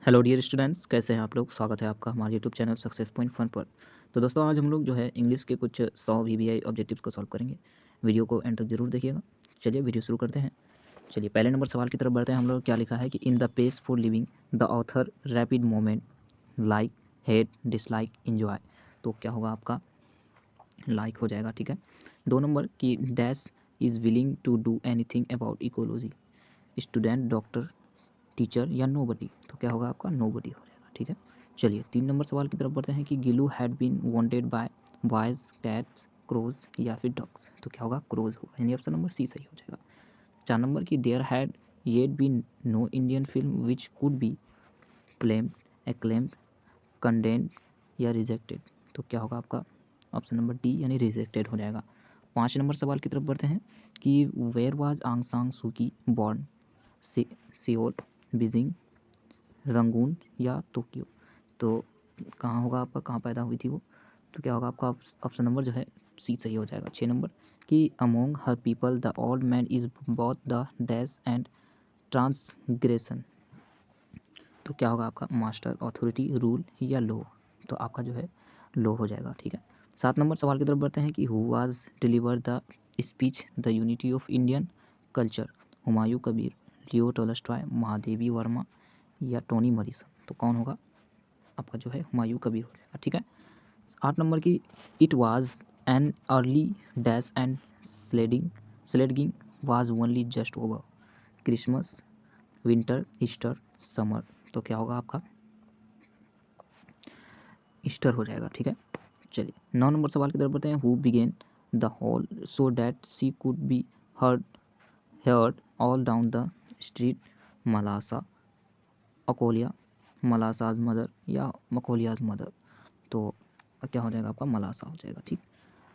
Hello dear students, कैसे हैं आप लोग। स्वागत है आपका हमारे YouTube channel Success Point Fun पर। तो दोस्तों, आज हम लोग जो है इंग्लिश के कुछ 100 वीवीआई ऑब्जेक्टिव्स को सॉल्व करेंगे। वीडियो को एंड तक जरूर देखिएगा। चलिए वीडियो शुरू करते हैं। चलिए पहले नंबर सवाल की तरफ बढ़ते हैं हम लोग। क्या लिखा है कि in the pace for living the author rapid moment like hate dislike enjoy. तो क्या होगा आपका लाइक हो जाएगा। ठीक है। 2 नंबर की dash is willing to do anything about ecology, student, doctor, teacher या नोबडी। तो क्या होगा आपका नोबडी हो जाएगा। ठीक है। चलिए 3 नंबर सवाल की तरफ बढ़ते हैं कि Gillu had been wanted by boys, cats, crows या फिर डॉग्स। तो क्या होगा क्रोज होगा, यानी ऑप्शन नंबर सी सही हो जाएगा। 4 नंबर की there had yet been no Indian film which could be flamed, acclaimed, condemned या रिजेक्टेड। तो क्या होगा आपका ऑप्शन नंबर डी यानी रिजेक्टेड हो जाएगा। 5 नंबर सवाल की तरफ बढ़ते हैं कि वेयर वाज आंग सांग सूकी बॉर्न, सियोल, बीजिंग, रंगून या टोक्यो। तो कहाँ होगा आपका, कहाँ पैदा हुई थी वो। तो क्या होगा आपका ऑप्शन नंबर जो है सी सही हो जाएगा। 6 नंबर कि among her people the old man is both the dash and transgression. तो क्या होगा आपका मास्टर, अथॉरिटी, रूल या लो। तो आपका जो है लो हो जाएगा। ठीक है। 7 नंबर सवाल की तरफ बढ़ते हैं कि who was deliver the speech the unity of Indian culture, Humayun Kabir, Leo Tolstoy, Mahadevi Verma या टोनी मॉरिसन। तो कौन होगा आपका जो है हुमायूं कबीर हो जाएगा। ठीक है। 8 नंबर की it was an early dash and sledding was only just over, Christmas, winter, Easter, summer. तो क्या होगा आपका ईस्टर हो जाएगा। ठीक है। चलिए 9 नंबर सवाल की तरफ बढ़ते हैं। Who began the howl so that she could be heard all down the street, मलासा, अकोलिया, मलासाज मदर या मकोलियाज मदर। तो क्या हो जाएगा आपका मलासा हो जाएगा। ठीक।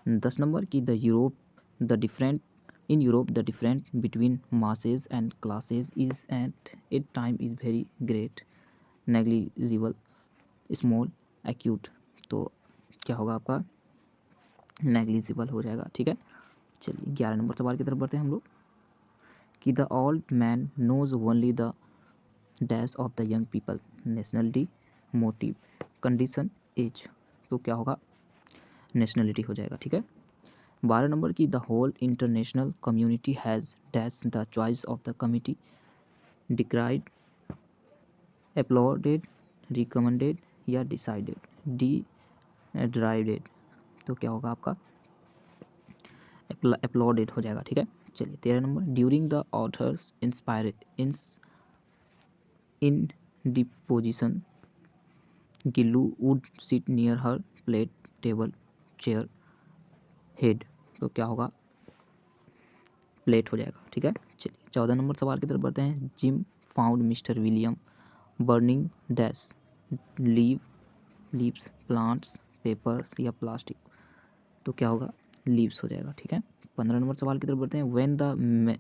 10 नंबर की the different between masses and classes is at a time is very great, negligible, small, acute. तो क्या होगा आपका नेग्लिजिबल हो जाएगा। ठीक है। चलिए 11 नंबर सवाल की तरफ बढ़ते हैं हम लोग कि the old man knows only the dash of the young people, nationality, motive, condition, age. तो क्या होगा नेशनलिटी हो जाएगा। ठीक है। 12 नंबर की the whole international community has dash the choice of the committee, decried, applauded, recommended या decided, D derided. तो क्या होगा आपका अपलॉडेड हो जाएगा। ठीक है। चलिए 13 number during the author's in deposition Gillu would sit near her plate, table, chair, head. तो क्या होगा प्लेट हो जाएगा। ठीक है। चलिए 14 नंबर सवाल की तरफ बढ़ते हैं। Gym found mister William burning dash, leave, leaves, plants, papers या प्लास्टिक। तो क्या होगा लीव्स हो जाएगा। ठीक है। 15 नंबर सवाल की तरफ बढ़ते हैं। When the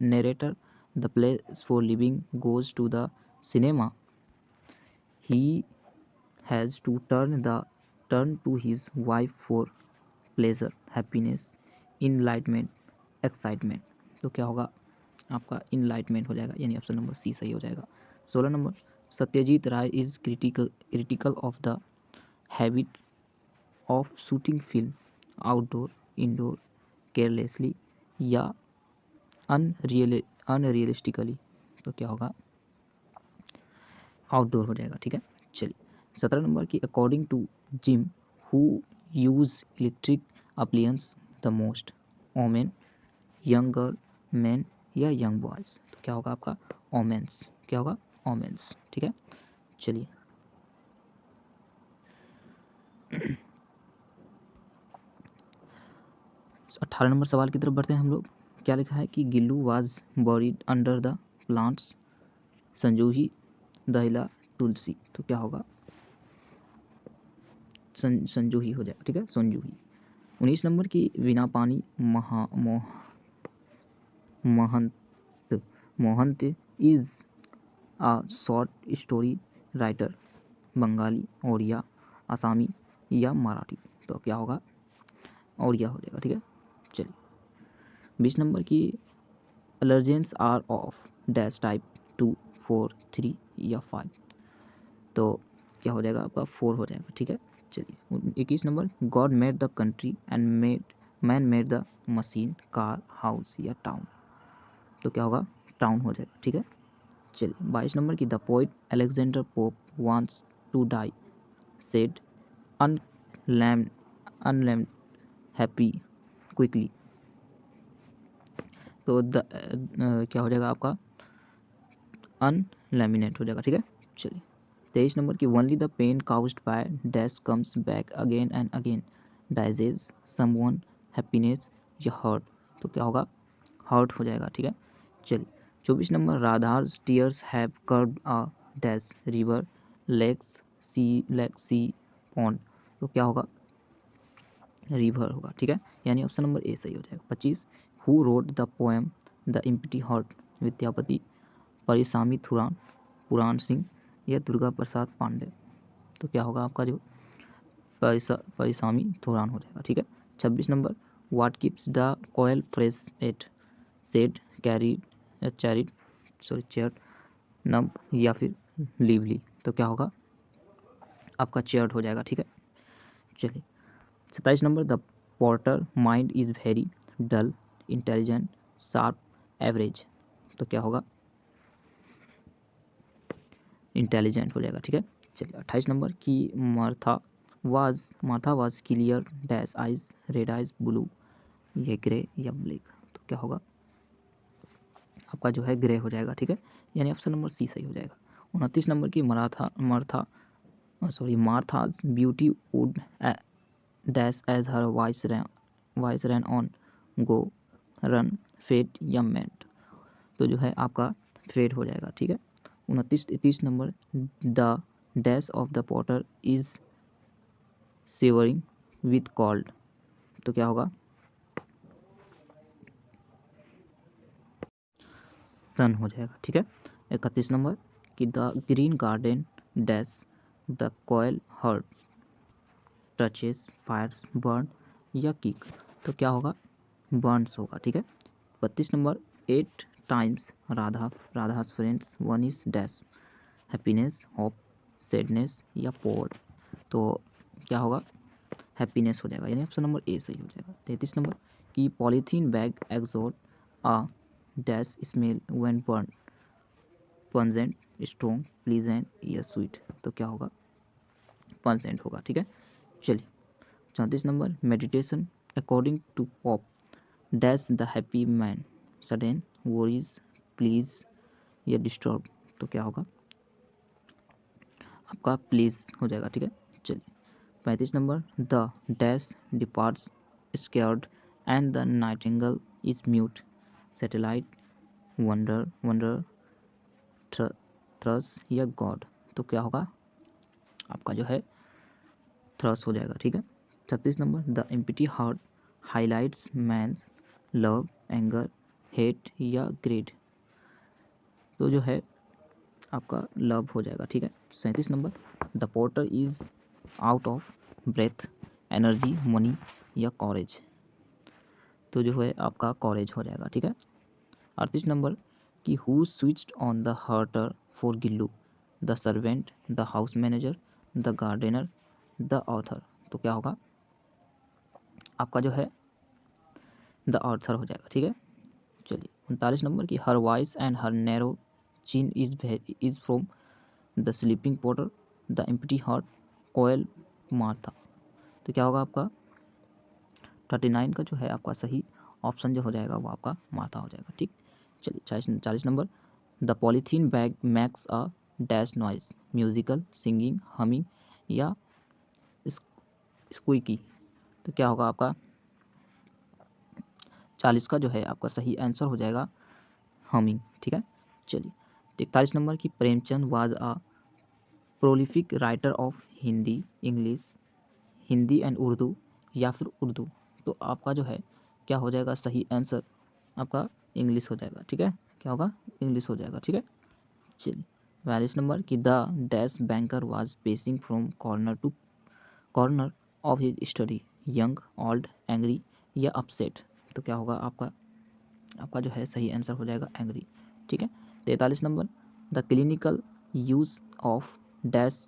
narrator the place for living goes to the cinema, he has to turn to his wife for pleasure, happiness, enlightenment, excitement. तो क्या होगा आपका इनलाइटमेंट हो जाएगा, यानी ऑप्शन नंबर सी सही हो जाएगा। 16 number Satyajit Ray is critical of the habit of shooting film outdoor, indoor, carelessly या अनरियलिस्टिकली। तो क्या होगा आउटडोर हो जाएगा। ठीक है। चलिए 17 नंबर की according to Jim who use electric appliances the most, women, young girl, man या यंग बॉयज। तो क्या होगा आपका ओमेंस। क्या होगा ओमेंस। ठीक है। चलिए 18 नंबर सवाल की तरफ बढ़ते हैं हम लोग। क्या लिखा है कि Gillu was buried under the plants, Sonjuhi, dahlia, tulsi. तो क्या होगा संजूही हो जाएगा। ठीक है संजूही। 19 नंबर की Bina Pani Mahant Mohanty is a short story writer, Bengali, Odia, Asami या मराठी। तो क्या होगा ओड़िया हो जाएगा। ठीक है। चलिए 20 नंबर की allergens are of dash type 2, 4, 3 या 5। तो क्या हो जाएगा आपका 4 हो जाएगा, ठीक है। चलिए 21 number, God made the country and man made the machine, car, house या टाउन। तो क्या होगा, टाउन हो जाएगा, ठीक है। चलिए 22 नंबर की, the poet Alexander Pope wants to die, sad unlamented unlamented happy quickly. तो क्या हो जाएगा आपका, अनलैमिनेट हो जाएगा, ठीक है। चलिए 23 नंबर की, only the pain caused by dash comes back again and again, diseases someone happiness या हर्ट। तो क्या होगा, हर्ट हो जाएगा, ठीक है। चलिए 24 number, Radha's tears have carved a dash river, lake sea pond. तो क्या होगा, रिवर होगा, ठीक है। यानी ऑप्शन नंबर ए सही हो जाएगा। 25, who wrote the poem the empty heart, Vidyapati, Periyasamy Thooran, Puran Singh या दुर्गा प्रसाद पांडे। तो क्या होगा आपका जो परिसामी थुरान हो जाएगा, ठीक है। 26 number, what keeps the koel fresh at, sad, carried, cheered, numb या फिर लिवली। तो क्या होगा आपका चेयर्ड हो जाएगा, ठीक है। चलिए 27 number, the porter mind is very dull, intelligent, sharp, average. तो क्या होगा, इंटेलिजेंट हो जाएगा, ठीक है। चलिए 28 नंबर की, Martha was clear dash eyes, red eyes, blue, ये ग्रे या ब्लैक। तो क्या होगा आपका जो है ग्रे हो जाएगा, ठीक है। यानी ऑप्शन नंबर सी सही हो जाएगा। 29 नंबर की, Martha's beauty would dash as her voice ran on, go, run, fade या मेंट। तो जो है आपका फेड हो जाएगा, ठीक है। 30 number, the dash of the Potter is savouring with called. तो क्या होगा, सन हो जाएगा, ठीक है। 31 नंबर कि, the green garden dash the koel heart touches fires burn या किक। तो क्या होगा, बर्न्स होगा, ठीक है। 32 number, 8 times Radha's friends one is dash, happiness, hope, sadness या पोर्ड। तो क्या होगा, हैप्पीनेस हो जाएगा, यानी ऑप्शन नंबर ए सही हो जाएगा। 33 नंबर की, polythene bag exude a dash smell when burn, pungent, strong, pleasant या स्वीट। तो क्या होगा, पंजेंट होगा, ठीक है। चलिए 34 number, meditation according to Pope dash the happy man, sudden, worries, please या डिस्टर्ब। तो क्या होगा आपका प्लीज हो जाएगा, ठीक है। चलिए 35 number, the dash departs scared and the nightingale is mute, satellite, wonder, thrush या गॉड। तो क्या होगा आपका जो है थ्रस हो जाएगा, ठीक है। 36 number, the empty heart highlights man's love, anger, hate या ग्रेड। तो जो है आपका लव हो जाएगा, ठीक है। 37 number, the porter is out of breath, energy, money या कॉरेज। तो जो है आपका कॉरेज हो जाएगा, ठीक है। 38 नंबर कि, who switched on the heater for Gillu, the servant, the house manager, the gardener, the author. तो क्या होगा आपका जो है द ऑथर हो जाएगा, ठीक है। चलिए 39 नंबर की, her voice and her narrow chin is from the sleeping porter, the empty heart, koel, Martha. तो क्या होगा आपका 39 का जो है आपका सही ऑप्शन जो हो जाएगा वो आपका मार्था हो जाएगा, ठीक। चलिए 40 number, the polythene bag max a dash noise, musical, singing, humming या स्क्वीकी। तो क्या होगा आपका 40 का जो है आपका सही आंसर हो जाएगा हमिंग, ठीक है। चलिए 41 नंबर की, Premchand was a prolific writer of Hindi, English, Hindi and Urdu या फिर उर्दू। तो आपका जो है क्या हो जाएगा सही आंसर आपका इंग्लिश हो जाएगा, ठीक है। क्या होगा, इंग्लिश हो जाएगा, ठीक है। चलिए 42 नंबर की, the dash banker was pacing from corner to corner of his study, young, old, angry या अपसेट। तो क्या होगा आपका जो है सही आंसर हो जाएगा एंग्री, ठीक है। 43 number, the clinical use of dash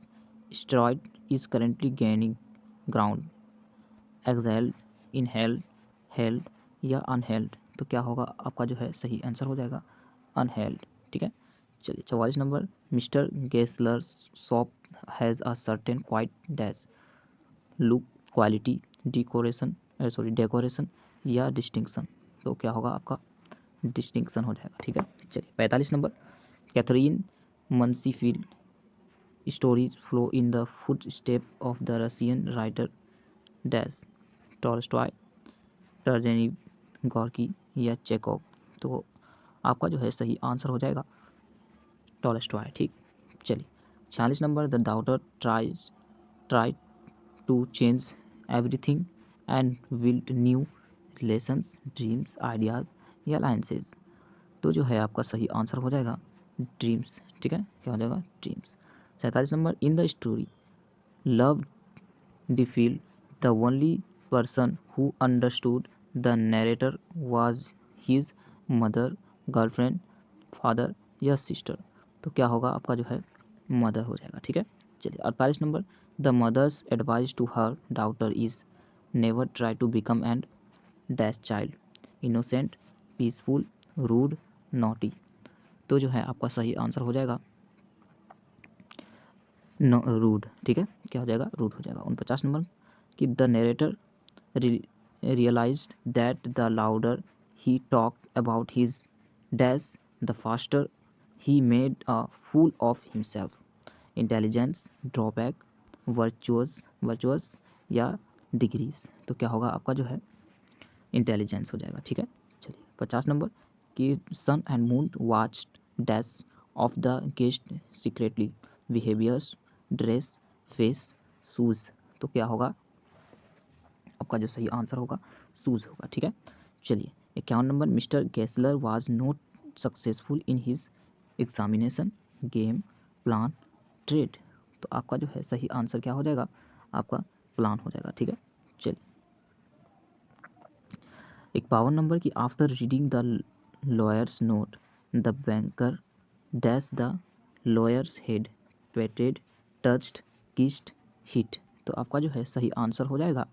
steroid is currently gaining ground, exhaled, inhaled, held या अनहेल्ड। तो क्या होगा आपका जो है सही आंसर हो जाएगा अनहेल्ड। ठीक है, चलिए 44 number, mister Gessler shop has a certain quite dash, look, quality, decoration या डिस्टिंक्शन। तो क्या होगा आपका डिस्टिंक्शन हो जाएगा। ठीक है, चलिए 45 number, Katherine Mansfield stories flow in the foot step of the Russian writer dash, Tolstoy, Turgenev, Gorky या चेकोव। तो आपका जो है सही आंसर हो जाएगा टॉलस्टॉय। ठीक, चलिए 46 number, the daughter try to change everything and build new relations, dreams, ideas या अलायंसेज। तो जो है आपका सही आंसर हो जाएगा ड्रीम्स। ठीक है, क्या हो जाएगा dreams. 47 number, in the story love डिफील्ड the only person who understood the narrator was his mother, girlfriend, father या सिस्टर। तो क्या होगा आपका जो है मदर हो जाएगा। ठीक है, चलिए 48 number, the mother's advice to her daughter is never try to become and dash child, innocent, peaceful, rude, naughty. तो जो है आपका सही आंसर हो जाएगा रूड। ठीक है, क्या हो जाएगा रूड हो जाएगा। 49 नंबर कि the narrator realized that the louder he talked about his dash, the faster he made a fool of himself, intelligence, drawback, virtuous या डिग्रीज। तो क्या होगा आपका जो है इंटेलिजेंस हो जाएगा। ठीक है, चलिए 50 नंबर कि sun and moon watched dash of the guest secretly, behaviours, dress, face, shoes. तो क्या होगा आपका जो सही आंसर होगा शूज होगा। ठीक है, चलिए 51 number, mister Gessler was not successful in his examination, game, plan, trade. तो आपका जो है सही आंसर क्या हो जाएगा आपका प्लान हो जाएगा। ठीक है, चलिए 51 नंबर की after reading the lawyer's note the banker dash the lawyer's head, patted, touched, kissed, hit. तो आपका जो है सही आंसर हो जाएगा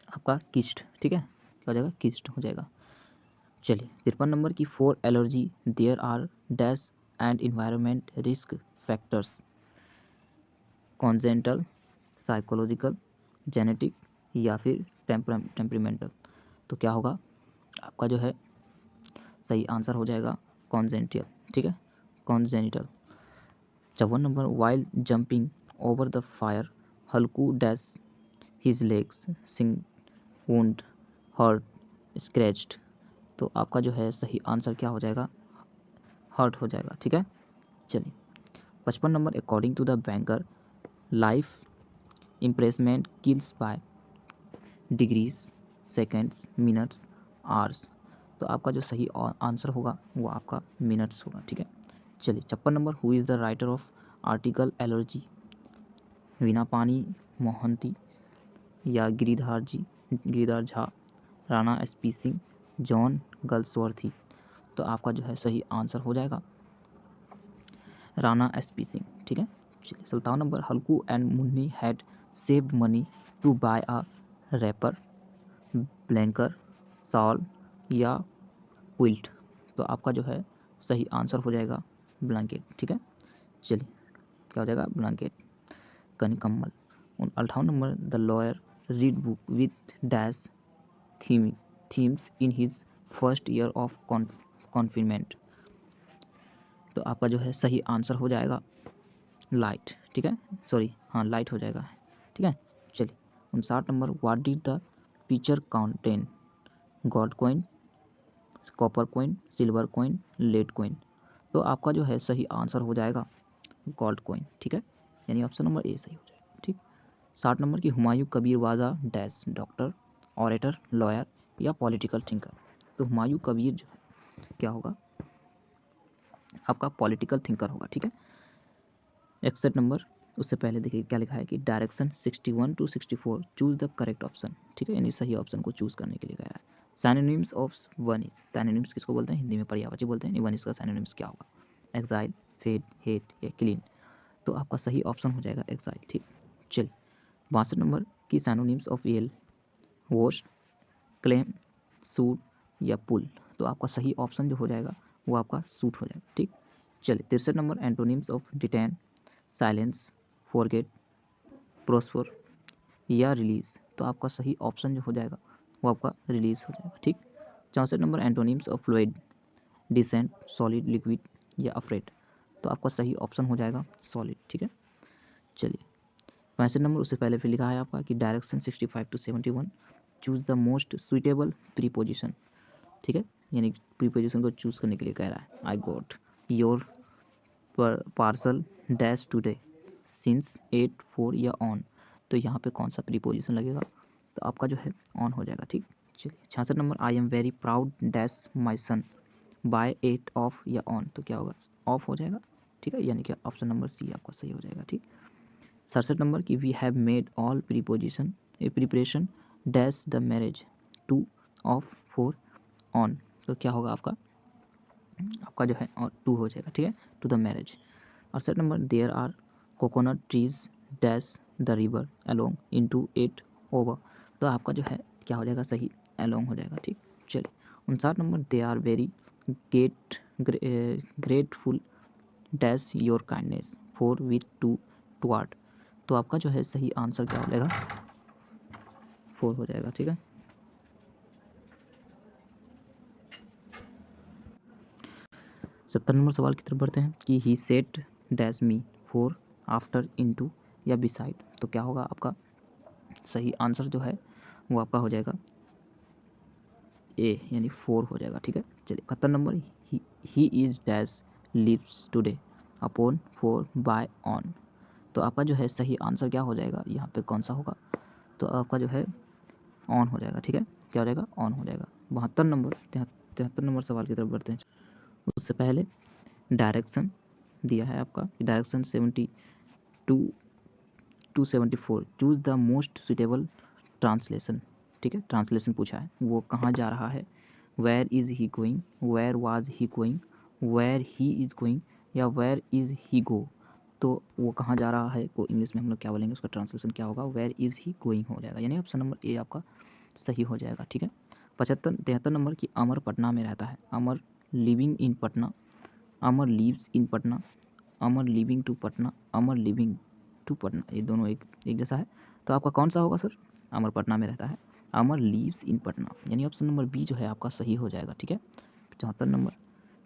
आपका किस्ट। ठीक है, क्या हो जाएगा किस्ट हो जाएगा। चलिए 53 नंबर की for allergy there are dash and environment risk factors, congenital, psychological, genetic या फिर टेम्परेमेंटल। तो क्या होगा आपका जो है सही आंसर हो जाएगा कॉन्जेंटियल। ठीक है, congenital. 54 number, while jumping over the fire Halku dash his legs, singe, wound, hurt, scratched. तो आपका जो है सही आंसर क्या हो जाएगा हर्ट हो जाएगा। ठीक है, चलिए 55 number, according to the banker life imprisonment kills by degrees, seconds, minutes, hours. तो आपका जो सही आंसर होगा वो आपका मिनट्स होगा। ठीक है, चलिए 56 number, who is the writer of article allergy, Veena पानी मोहंती या गिरिधार झा, राणा एसपी सिंह, जॉन गल्सवर्थी। तो आपका जो है सही आंसर हो जाएगा राणा एसपी सिंह। ठीक है, चलिए 57 number, Halku and Munni had saved money to buy a wrapper, blanket, shawl या क्विल्ट। तो आपका जो है सही आंसर हो जाएगा ब्लैंकेट। ठीक है, चलिए क्या हो जाएगा ब्लैंकेट, कम्बल। 58 number, the lawyer read book with dash themes in his first year of confinement. तो आपका जो है सही आंसर हो जाएगा लाइट। ठीक है, सॉरी हाँ लाइट हो जाएगा। ठीक है, चलिए 59 number, what did the picture contain, gold coin, copper coin, silver coin, lead coin. तो आपका जो है सही आंसर हो जाएगा गोल्ड कॉइन। ठीक है, यानी ऑप्शन नंबर ए सही हो जाएगा। ठीक, 60 नंबर की हुमायूं कबीर वाजा डैश, डॉक्टर, ऑरेटर, लॉयर या पॉलिटिकल थिंकर। तो हुमायूं कबीर जो है क्या होगा आपका पॉलिटिकल थिंकर होगा। ठीक है, 61 नंबर, उससे पहले देखिए क्या लिखा है कि direction 61 to 64 choose the correct option. ठीक है, यानी सही ऑप्शन को चूज करने के लिए कह रहा है। सिनोनिम्स ऑफ वनिस, सिनोनिम्स किसको बोलते हैं हिंदी में पर्यायवाची बोलते हैं। वनिस का सिनोनिम्स क्या होगा, एक्साइल, फेड, हेट या क्लीन। तो आपका सही ऑप्शन हो जाएगा एक्साइट। ठीक, चलिए 62 नंबर की synonyms of yell, wash, claim, suit या पुल। तो आपका सही ऑप्शन जो हो जाएगा वो आपका सूट हो जाएगा। ठीक, चलिए 63 number antonyms of detain, silence, forget, prosper या रिलीज। तो आपका सही ऑप्शन जो हो जाएगा वो आपका रिलीज हो जाएगा। ठीक, 64 number antonyms of fluid, descent, solid, liquid या अफ्रेड। तो आपका सही ऑप्शन हो जाएगा सॉलिड। ठीक है, चलिए 65 नंबर, उससे पहले फिर लिखा है आपका कि direction 65 to 71, choose the most suitable preposition. ठीक है, यानी प्रीपोजिशन को चूज करने के लिए कह रहा है। I got your parcel dash today since 8 4 या ऑन। तो यहाँ पे कौन सा प्रीपोजिशन लगेगा, तो आपका जो है ऑन हो जाएगा। ठीक, चलिए 66 number, I am very proud dash my son by 8 of या ऑन। तो क्या होगा, ऑफ हो जाएगा। ठीक है, यानी कि ऑप्शन नंबर सी आपका सही हो जाएगा। ठीक, 67 नंबर की we have made all preposition preparation dash the marriage to of 4 on. तो क्या होगा आपका जो है और 2 हो जाएगा। ठीक है, to the marriage. 68 number, there are coconut trees dash the river along into 8 over. तो आपका जो है क्या हो जाएगा, सही अलोंग हो जाएगा। ठीक, चलिए 59 number, they are very grateful dash your kindness for with to toward. तो आपका जो है सही आंसर क्या हो जाएगा, 4 हो जाएगा। ठीक है, 70 नंबर सवाल की तरफ बढ़ते हैं कि he sat dash me for after into या बिसाइड। तो क्या होगा आपका सही आंसर जो है वो आपका हो जाएगा ए, यानी 4 हो जाएगा। ठीक है, चलिए 71 number, he is dash lives today upon 4 by on. तो आपका जो है सही आंसर क्या हो जाएगा, यहाँ पे कौन सा होगा, तो आपका जो है ऑन हो जाएगा। ठीक है, क्या हो जाएगा, ऑन हो जाएगा। 72 नंबर 73 नंबर सवाल की तरफ बढ़ते हैं। उससे पहले डायरेक्शन दिया है आपका, direction 72 choose the most suitable translation. ठीक है, ट्रांसलेशन पूछा है, वो कहाँ जा रहा है, where is he going, where was he going, where he is going या वेयर इज़ ही गो। तो वो कहाँ जा रहा है को इंग्लिश में हम लोग क्या बोलेंगे, उसका ट्रांसलेशन क्या होगा, वेयर इज़ ही गोइंग हो जाएगा, यानी ऑप्शन नंबर ए आपका सही हो जाएगा। ठीक है, 73 नंबर की अमर पटना में रहता है, Amar living in Patna, Amar lives in Patna, Amar living to Patna, Amar living to Patna. ये दोनों एक जैसा है, तो आपका कौन सा होगा सर, अमर पटना में रहता है, अमर लीव्स इन पटना, यानी ऑप्शन नंबर बी जो है आपका सही हो जाएगा। ठीक है, 74 नंबर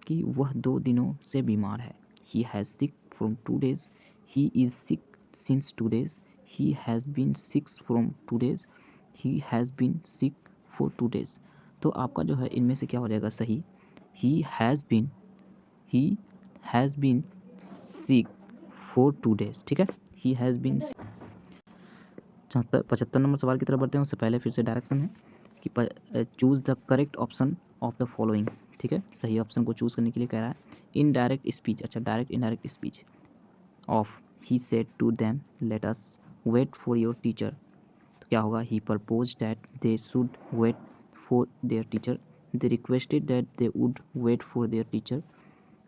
कि वह 2 दिनों से बीमार है, he has sick from 2 days, he is sick since 2 days, he has been sick from 2 days, he has been sick for 2 days। तो आपका जो है इनमें से क्या हो जाएगा सही, he has been sick for 2 days। ठीक है, ही हैज़ बीन। 75 नंबर सवाल की तरफ बढ़ते हैं, उससे पहले फिर से डायरेक्शन है कि choose the correct option of the following. ठीक है, सही ऑप्शन को चूज़ करने के लिए कह रहा है। इनडायरेक्ट स्पीच, अच्छा direct indirect speech of he said to them let us wait for your teacher. तो क्या होगा, he propose that they should wait for their teacher, they requested that they would wait for their teacher,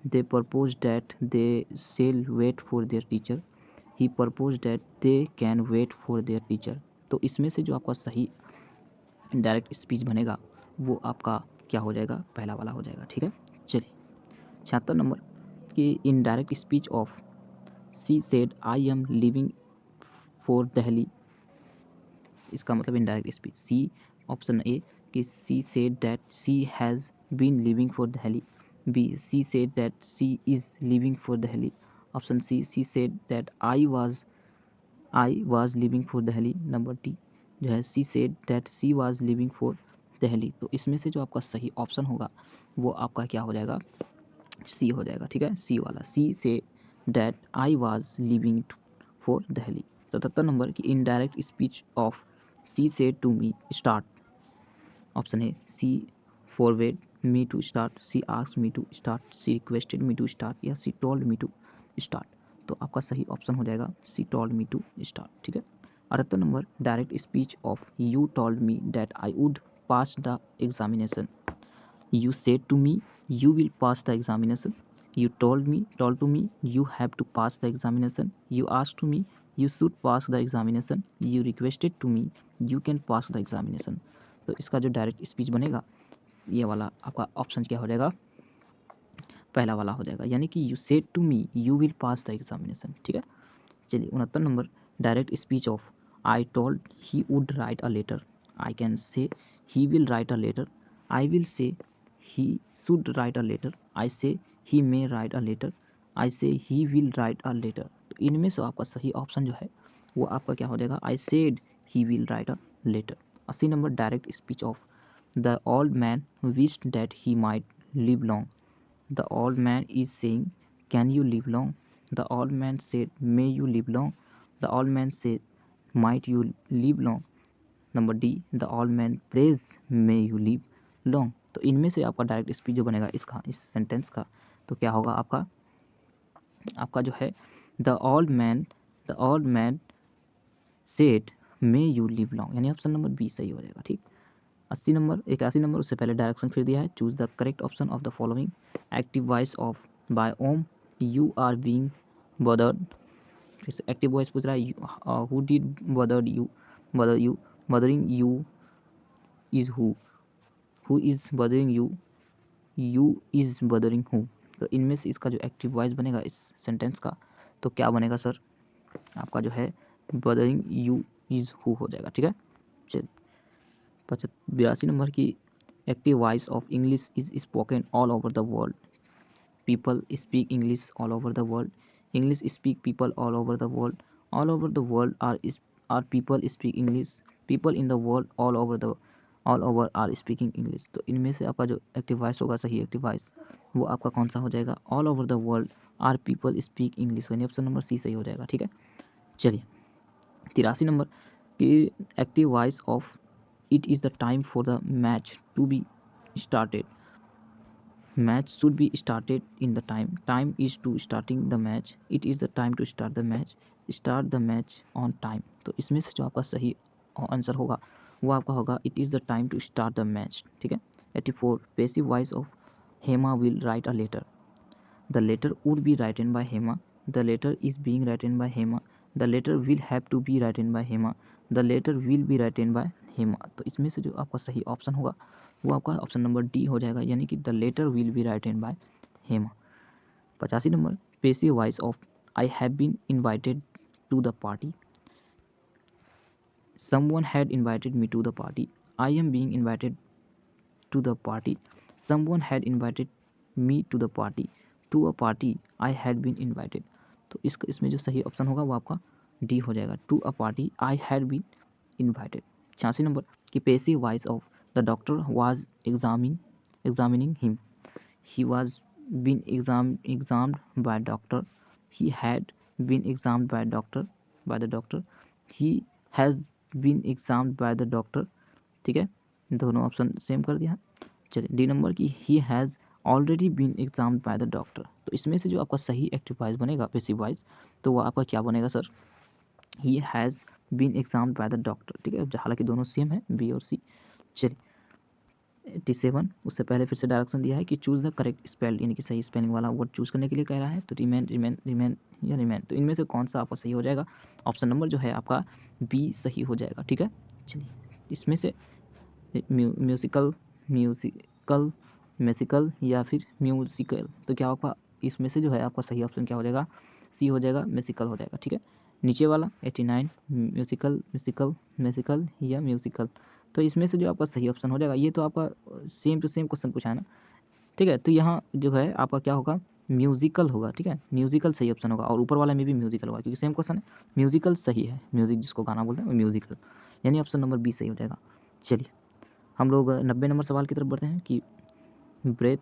they proposed that they shall wait for their teacher, he proposed that they can wait for their teacher। तो इसमें से जो आपका सही direct speech बनेगा वो आपका क्या हो जाएगा, पहला वाला हो जाएगा। ठीक है, चलिए 76 नंबर कि indirect speech of she said I am living for Delhi, इसका मतलब indirect speech she, option A कि she said that she has been living for Delhi, B she said that she is living for Delhi, option C said that I was living for Delhi, number D जो है she said that she was living for Delhi. तो इसमें से जो आपका सही option होगा वो आपका क्या हो जाएगा, सी हो जाएगा। ठीक है, सी वाला, she say that I was living for Delhi. 77 number की indirect speech of she said to me start, option है she forbade me to start, she asked me to start, she requested me to start या she told me to start. तो आपका सही option हो जाएगा she told me to start. ठीक है, 78 number direct speech of you told me that I would pass the examination, you said to me you will pass the examination, you told to me you have to pass the examination, you asked to me you should pass the examination, you requested to me you can pass the examination। तो इसका जो direct speech बनेगा ये वाला आपका option क्या हो जाएगा, पहला वाला हो जाएगा, यानी कि you said to me you will pass the examination. ठीक है, चलिए 69 number, direct speech of I told he would write a letter, I can say he will write a letter, I will say he should write a letter, I say he may write a letter, I say he will write a letter. तो इनमें से आपका सही option जो है वो आपका क्या हो जाएगा, I said he will write a letter. 80 number, direct speech of the old man wished that he might live long, the old man is saying, can you live long? The old man said, may you live long? The old man said, might you live long? Number D, the old man prays, may you live long। तो इनमें से आपका direct speech जो बनेगा इसका, इस sentence का, तो क्या होगा आपका, आपका जो है the old man said may you live long, यानी ऑप्शन नंबर बी सही हो जाएगा। ठीक, 80 नंबर, 81 नंबर, उससे पहले डायरेक्शन फिर दिया है, choose the correct option of the following, active voice of by whom you are being bothered. फिर से एक्टिव वॉइस पूछ रहा है, who did bother you, bothering you is who is bothering you is bothering who. तो इनमें से इसका जो एक्टिव वॉइस बनेगा इस सेंटेंस का, तो क्या बनेगा सर, आपका जो है बदरिंग यू इज हु हो जाएगा। ठीक है, चलिए 82 नंबर की, active voice of English is spoken all over the world, people speak English all over the world, English speak people all over the world are people speak English, people in the world all over are speaking English. तो इनमें से आपका जो active voice होगा, सही active voice, वो आपका कौन सा हो जाएगा, all over the world are people speak English, यानी ऑप्शन नंबर सी सही हो जाएगा। ठीक है, चलिए 83 नंबर की, active voice of it is the time for the match to be started, match should be started in the time is to starting the match, it is the time to start the match on time। तो इसमें से जो आपका सही answer होगा वो आपका होगा it is the time to start the match। ठीक है, 84, passive voice of Hema will write a letter, the letter would be written by Hema, the letter is being written by Hema, the letter will have to be written by Hema, the letter will be written by Hema. तो इसमें से जो आपका सही option होगा वो आपका option number D हो जाएगा, यानी कि the letter will be written by Hema. 85 number, passive voice of I have been invited to the party, someone had invited me to the party, I am being invited to the party, someone had invited me to the party, to a party I had been invited. तो इसमें जो सही option होगा वो आपका D हो जाएगा, to a party I had been invited. 86 number की, passive voice of the doctor was examining him, he was been examined by doctor, he had been examined by the doctor, he has been examined by the doctor. ठीक है, दोनों option same कर दिया है। चलिए D number की, he has already been examined by the doctor. तो इसमें से जो आपका सही एक्टिव वॉइस बनेगा, पेसिव वॉइस, तो वो आपका क्या बनेगा sir, he has been examined by the doctor. ठीक है, हालांकि दोनों सेम है, बी और सी। चलिए 87, उससे पहले फिर से डायरेक्शन दिया है कि चूज द करेक्ट स्पेल, यानी कि सही स्पेलिंग वाला वर्ड चूज करने के लिए कह रहा है। तो रिमेन, तो इनमें से कौन सा आपका सही हो जाएगा, ऑप्शन नंबर जो है आपका बी सही हो जाएगा। ठीक है, चलिए इसमें से म्यूजिकल या फिर म्यूजिकल, तो क्या होगा, इसमें से जो है आपका सही ऑप्शन क्या हो जाएगा, सी हो जाएगा, म्यूजिकल हो जाएगा। ठीक है, नीचे वाला 89, म्यूजिकल या म्यूजिकल, तो इसमें से जो आपका सही ऑप्शन हो जाएगा, ये तो आपका सेम टू सेम क्वेश्चन पूछा है ना। ठीक है, तो यहाँ जो है आपका क्या होगा, म्यूजिकल होगा। ठीक है, म्यूजिकल सही ऑप्शन होगा, और ऊपर वाला में भी म्यूजिकल होगा, क्योंकि सेम क्वेश्चन है, म्यूजिकल सही है, म्यूजिक जिसको गाना बोलते हैं वो म्यूजिकल, यानी ऑप्शन नंबर बी सही हो जाएगा। चलिए हम लोग 90 नंबर सवाल की तरफ बढ़ते हैं कि ब्रेथ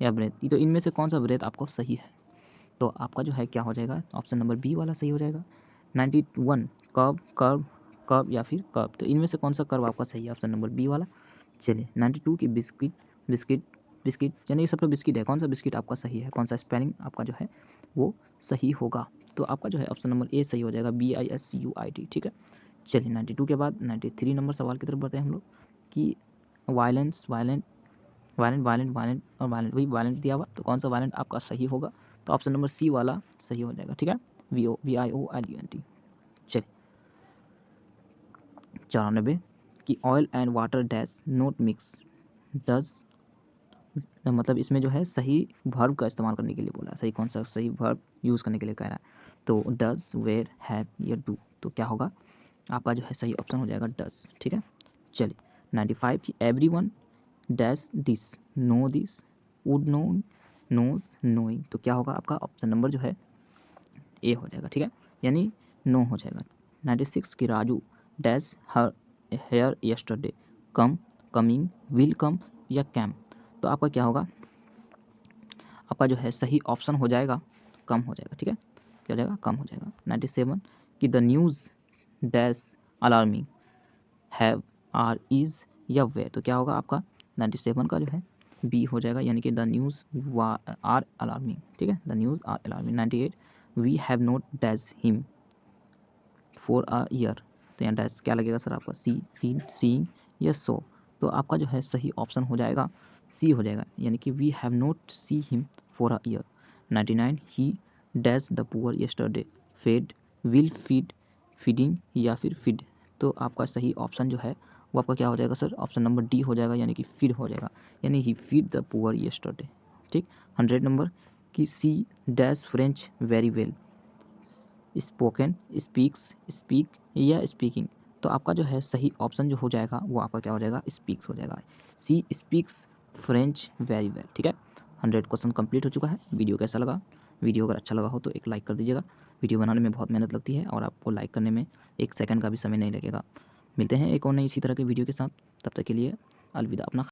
या ब्रेथ, तो इनमें से कौन सा ब्रेथ आपको सही है, तो आपका जो है क्या हो जाएगा, ऑप्शन नंबर बी वाला सही हो जाएगा। 91, कर्व या फिर कर्व, तो इनमें से कौन सा कर्व आपका सही है, ऑप्शन नंबर बी वाला। चलिए 92 की, बिस्किट, यानी ये सब तो बिस्किट है, कौन सा बिस्किट आपका सही है, कौन सा स्पेलिंग आपका जो है वो सही होगा, तो आपका जो है ऑप्शन नंबर ए सही हो जाएगा, BISCUIT। ठीक है, चलिए 92 के बाद 93 नंबर सवाल की तरफ बढ़ते हैं हम लोग कि वायलेंट वायलेंट वायलेंट वायलेंट और वायलेंट, वही वायलेंट दिया हुआ, तो कौन सा वायलेंट आपका सही होगा, तो ऑप्शन नंबर सी वाला सही हो जाएगा। ठीक है, VIOLENT। चलिए 94 कि oil and water dash note mix does, मतलब इसमें जो है सही वर्ब का इस्तेमाल करने के लिए बोला है, सही कौन सा सही वर्ब यूज़ करने के लिए कह रहा है, तो डज, वेयर, हैव या डू, तो क्या होगा आपका जो है सही ऑप्शन हो जाएगा डज। ठीक है, चलिए 95 कि everyone dash this, know this, would know, knows, knowing, तो क्या होगा आपका ऑप्शन नंबर जो है ए हो जाएगा। ठीक है, यानी नो हो जाएगा। 96 कि Raju dash her here yesterday, come, coming, will come या कैम, तो आपका क्या होगा, आपका जो है सही ऑप्शन हो जाएगा कम हो जाएगा। ठीक है, क्या हो जाएगा, कम हो जाएगा। 97 कि the news dash alarming, have, are, is या वेयर, तो क्या होगा आपका 97 का जो है बी हो जाएगा, यानी कि द न्यूज़ आर अलार्मिंग। ठीक है, the news are alarming. 98 we have not dash him for a year, तो यहाँ डैश क्या लगेगा सर आपका, सी, सीन, सीइंग या सो, तो आपका जो है सही ऑप्शन हो जाएगा सी हो जाएगा, यानी कि we have not see him for a year. 99 he dash the poor yesterday, fed, will feed, feeding या फिर फीड, तो आपका सही ऑप्शन जो है वो आपका क्या हो जाएगा सर, ऑप्शन नंबर डी हो जाएगा, यानी कि फीड हो जाएगा, यानी he feed the poor yesterday. ठीक, 100 नंबर कि she dash French very well, spoken, speaks, speak या स्पीकिंग, तो आपका जो है सही ऑप्शन जो हो जाएगा वो आपका क्या हो जाएगा, स्पीक्स हो जाएगा, she speaks French very well. ठीक है, 100 क्वेश्चन कंप्लीट हो चुका है। वीडियो कैसा लगा, वीडियो अगर अच्छा लगा हो तो एक लाइक कर दीजिएगा, वीडियो बनाने में बहुत मेहनत लगती है और आपको लाइक करने में 1 सेकंड का भी समय नहीं लगेगा। मिलते हैं एक और नई इसी तरह के वीडियो के साथ, तब तक के लिए अलविदा। अपना